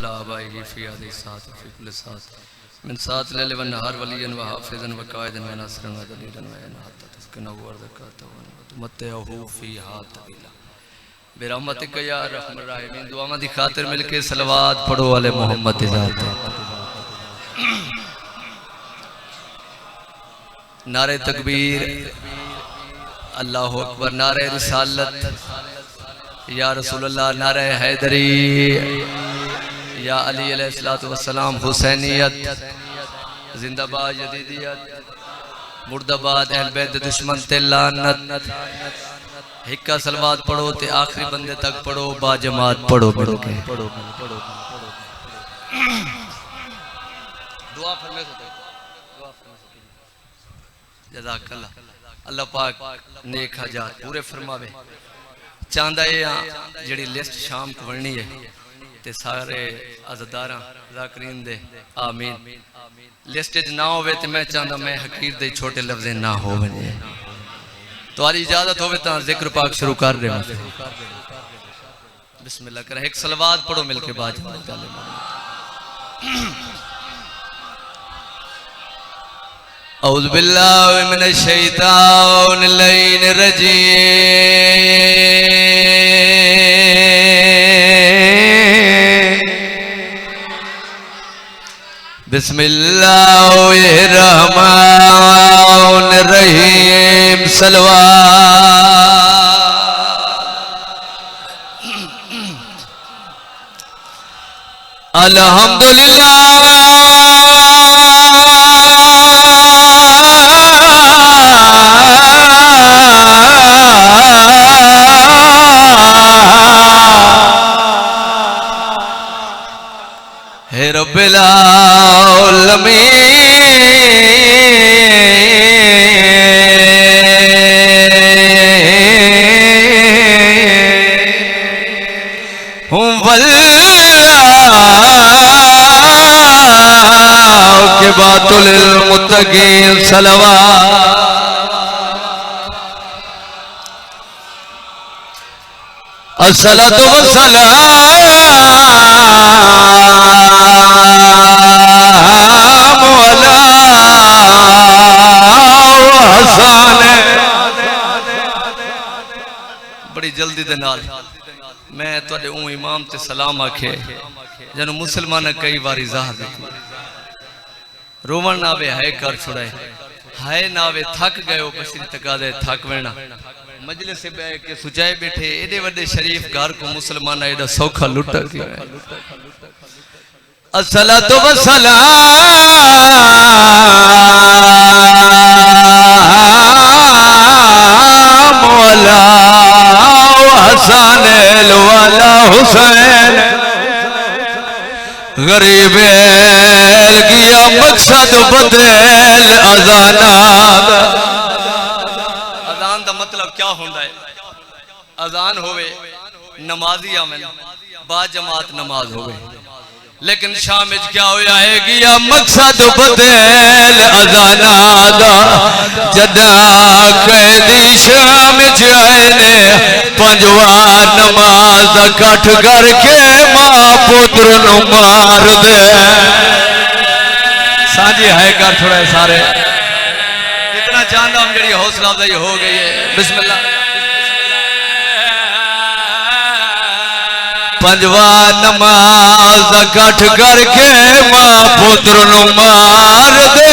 अला आबाइही फी हादिही सात फी कुल्लि सात मिन सात लैल व नहार वलियन व हाफिज़न व काइदन व नासिरन व दलीलन व इनाता तस्किन व अर्ज़क़ता व मतअहू फ़ीहा तवीला बिरहमतिक या रहमर रहीमीन। दुआ दी खातिर मिलके सलवात पढ़ो वाले मोहम्मद ज़ात। नारे तकबीर, अल्लाहु अकबर, नारे रिसालत या रसूलुल्लाह, नारे हैदरी या अली अलैहिस्सलातु वस्सलाम, हुसैनियत जिंदाबाद, यजीदियत मुर्दाबाद, अहल बैत दुश्मन ते लानत। हिक्का सलवात पढ़ो ते आखिरी बंदे तक पढ़ो, बाजमात पढ़ो पढ़ो के दुआ फरमाए जज़ाकल्लाह। अल्लाह पाक नेक हजात पूरे फरमावे। चाहता है जी लिस्ट शाम को बननी है ते सारे अज़दारा ज़ाकरीन दे आमीन। लिस्ट ना हो मैं चाहता मैं हकीर दे छोटे लफ्ज़ ना हो बने। तुम्हारी इजाजत हो तो जिक्र पाक शुरू कर रहे हो। बिस्मिल्लाह कर, एक सलवात पढ़ो मिलके बाद। औज़ु बिल्लाहि मिनश शैतानिर रजीम। बिस्मिल्लाहिर्रहमानिर्रहीम। सलवात। अल्हम्दुलिल्लाह हे रब्बिल आकीबतुल मुत्तकीन। सलवात। अस्सलातु वस्सलामु अला हसन। बड़ी जल्दी दे नाल मैं तुहाडे ऊ इमाम ते सलाम आखे जन मुसलमान कई बारी ज़ाहर दी रोवन ना वे है कर छुड़ाए हाय ना वे थक गए बशीर तकादे थक वेना मजलिस से बैठ के सुचाए बैठे एडे वडे शरीफ घर को मुसलमान एडा सौखा लुट के। अस्सलातु वस्सलामु अला हसन वाला हुसैन। गरीब किया मकसद बदल अजानात। अजान का मतलब क्या होता है? अजान होवे नमाजी आवन बा जमात नमाज होवे, लेकिन शाम क्या होया है गया मकसद बदल अजानात। जदा कैदी शाम आए ने पंजवा नमाज कठ करके मां पुत्र नु मार दे। साझी है कर थोड़ा सारे इतना चाहता हम जी हौसला अफजाई हो गई है। बिस्मिल्लाह। पंजवा नमाज कठ करके मां पुत्र नु मार दे।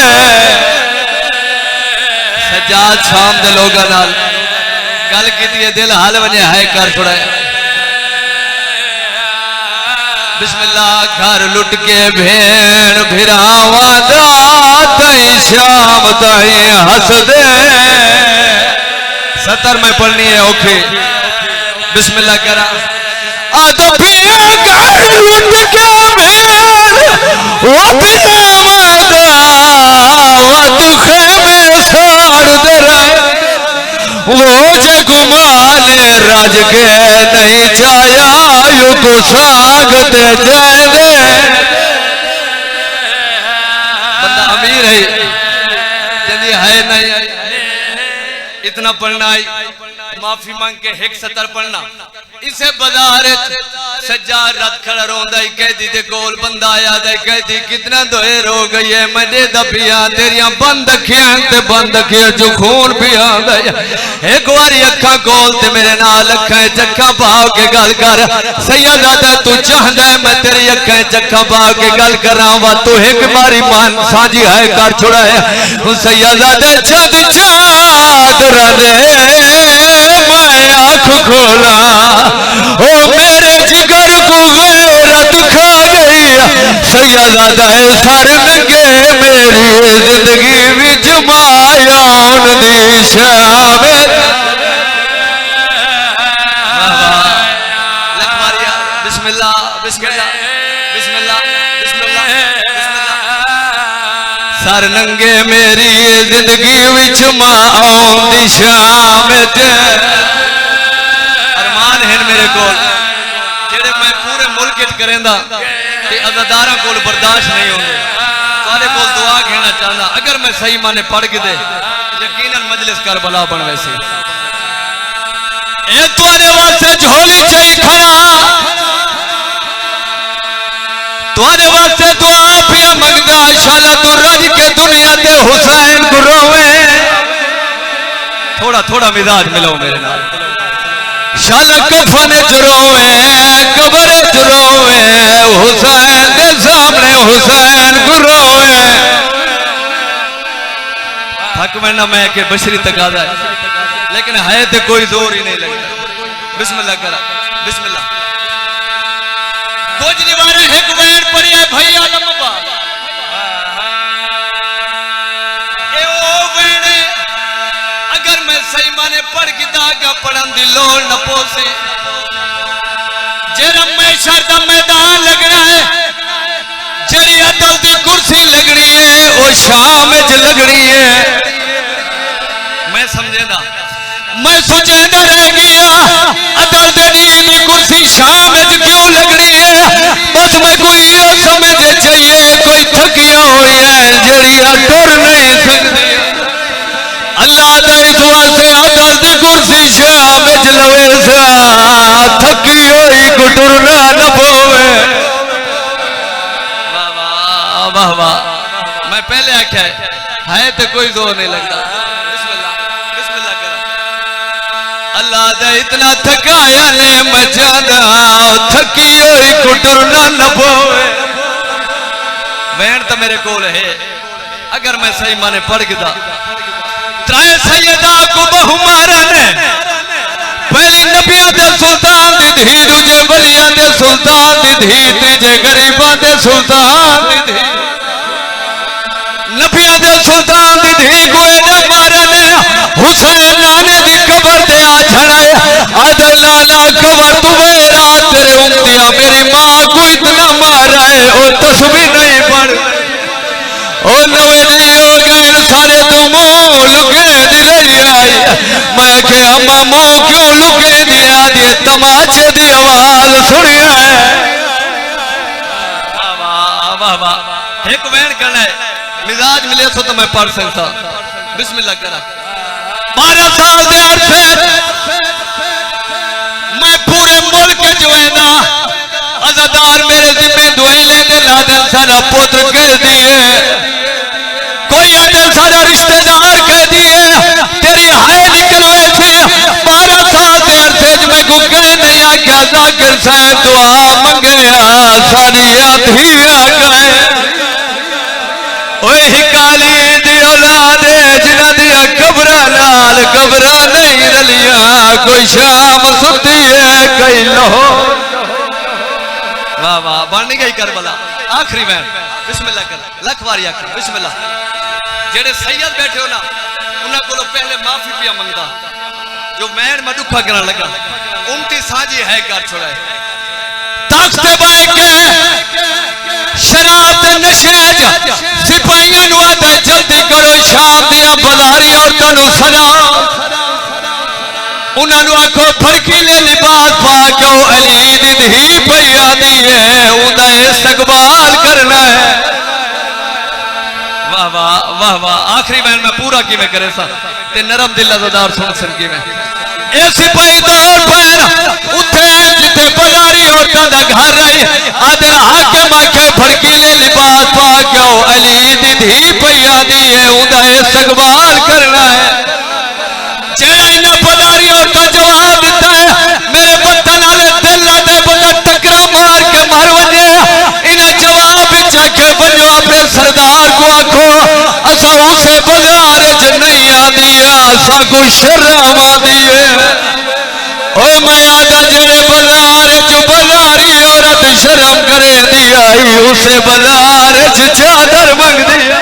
सजाद शाम दे लोगां नाल गल कीती है दिल हाल वने है कर थोड़ा। बिस्मिल्लाह। घर लुट के भेड़ भिरावा दा तई शाम तई हंस दे। सतर में पढ़नी है ओके। बिस्मिल्लाह करा। आदो पिया घर लुट के भेड़ वो भिरावा दा तू खेमे साड़ दे। वो जे गुमाले राज के नहीं चाया यू को सागत जाए दे। बंदा अमीर है जल्दी है नहीं इतना पढ़ना है माफी मांग के एक सतर पढ़ना। इसे बाजार सज्जाद रात खड़ा रोंदा ही कैदी दे कोल बंदा आया दे कैदी कितना दोएर हो गई है मैं दबिया तेरिया बंद अखियां ते बंद अखियां जो खून पिया एक बारी अखा खोल ते मेरे नाल अखा चक्का पाओ के गल कर सैयदा तू चाहदा है मैं तेरी अखा चक्का पाओ के गल करा वा तू एक बारी मान साझी है कर छोड़ा है सैयदा दे जद चादरा दे मैं आँख खोला ओ मेरे जिगर को गैरत खा गई सैयदा दे सर नंगे मेरी जिंदगी विच माया दी शाम बिस्मिल्लाह बिस्मिल्लाह बिस्मिल्लाह बिस्मिल्लाह सर नंगे मेरी जिंदगी विच माया दी शाम अरमान है मेरे को जेड़े मैं पूरे मुल्क करेंदा ते अज़ादारा कोल बर्दाश्त नहीं होंगे सारे को दुआ कहना चाहना अगर मैं सही माने पढ़ के दे यकीनन मजलिस करबला बन वैसे ए तोरे वास्ते झोली चई खड़ा तोरे वास्ते दुआ पिया मंगदा शाला तू रज के दुनिया ते हुसैन को रोवे थोड़ा थोड़ा मिजाज मिलो मेरे नाल शाला कफन चरोवे कब्र चरोवे हुसैन के सामने हुसैन को रोवे हक में न मैं के बशरी तकादा है लेकिन है तो कोई जोर ही नहीं लगता बिस्मिल्लाह करा बिस्मिल्लाह कुछ निवारा एक वैन पड़ी है भाई आलम बाबा ए ओ वैन अगर मैं सही माने पढ़ के दागा पढ़न दी लोड़ न पोसे जेरा मैं शर्त मैदान लगना है जेरी अदल दी कुर्सी लगनी है ओ शाम च लगनी है मैं समझेदा मैं सोचेदा रह गया अदल दी नी कुर्सी शाम च क्यों लगनी है बस मैं कोई ये समझ चाहिए कोई थकिया हुई है जेड़ियां टुर नहीं सकती अल्लाह दे इस वास्ते अदल दी कुर्सी शाम च लवे सा थकी हुई को टुरना न पवे वाह वाह वाह वाह मैं पहले आख्या है तो कोई जोर नहीं लगता अल्लाह दे इतना थकाया ने मचादा थकी होई कुटरना न पोवे वैन तो मेरे कोल है अगर मैं सही माने पढ़ गदा त्राए सैयदा को बहु मारन पहली नबिया दे सुल्तान दी धी दूजे वलिया दे सुल्तान दी धी तीजे गरीबा दे सुल्तान दी धी नबिया दे सुल्तान दी धी को ने मारन हुसैन नाने दी कब्र ते आ छड़ाया आदर लाला कब्र तू मेरा तेरे उम्तिया मेरी मां को इतना मारा है ओ तस्बीह नहीं पढ़ ओ नवेली हो गए सारे तू मुंह लुके दी रही आई मैं के अम्मा मुंह क्यों लुके दिया दे तमाचे दी आवाज सुनिया है वाह वाह वाह एक वैन करना है मिजाज मिले तो मैं पढ़ सकता बिस्मिल्लाह करा 12 साल दे अरसे मैं पूरे मुल्क जुएदा अज़ादार मेरे जिम्मे दुआई लेते लादन सारा पुत्र कह दिए कोई अदल सारा रिश्तेदार कह दिए तेरी हाय निकल वैसी 12 साल दे अरसे मैं को कह नहीं आख्या जाकिर साहब दुआ मंगया सारिया धीरा गए ओए हिकाली दी औलाद जिन्हां दी कब्रां नाल कब्रां नहीं रलियां कोई शाम सुती है कई लो वाह वाह बन गई करबला आखिरी मैं बिस्मिल्लाह कर लख वारी आखिर बिस्मिल्लाह जेड़े सैयद बैठे हो ना उन्हां कोलों पहले माफी पिया मंगदा जो मैं दुखा करन लगा उम्ती साजी है कर छोड़ा तख्त बाई के शराब नशे सिपाहियों नु आदा जल्दी करो शाम दिया बाजारी औरतां नु सजाओ उन्हां नु आखो फड़कीले लिबास पा के अली दी धी पई आदी है उदा इस्तकबाल करना है वाह वाह वाह वाह आखिरी बैन में पूरा की मैं करे सा ते नरम दिल अज़ादार सुन सन की मैं ये सिपाही दौड़ पैर उठे जिते बाजारी औरतां दा घर आई आदर हाकिम आखे फड़कीले लिबास पा के अली दी धी पईया दी है उदा इस्तकबाल करना है। जेड़ा इन्हां बाजारी औरतां जवाब दिता है मेरे वतन वाले दिल दे बंदा टकरा मार के मर वजे इन्हें जवाब विच आखे बनो अपने सरदार को आखो असा उसे बाजार च नहीं आंदी असा को शर्म आंदी है। ओ मैं आदा जेड़े बाजार च बाजारी औरत शर्म करे दी आई उसे बाजार च चादर मंगदी है।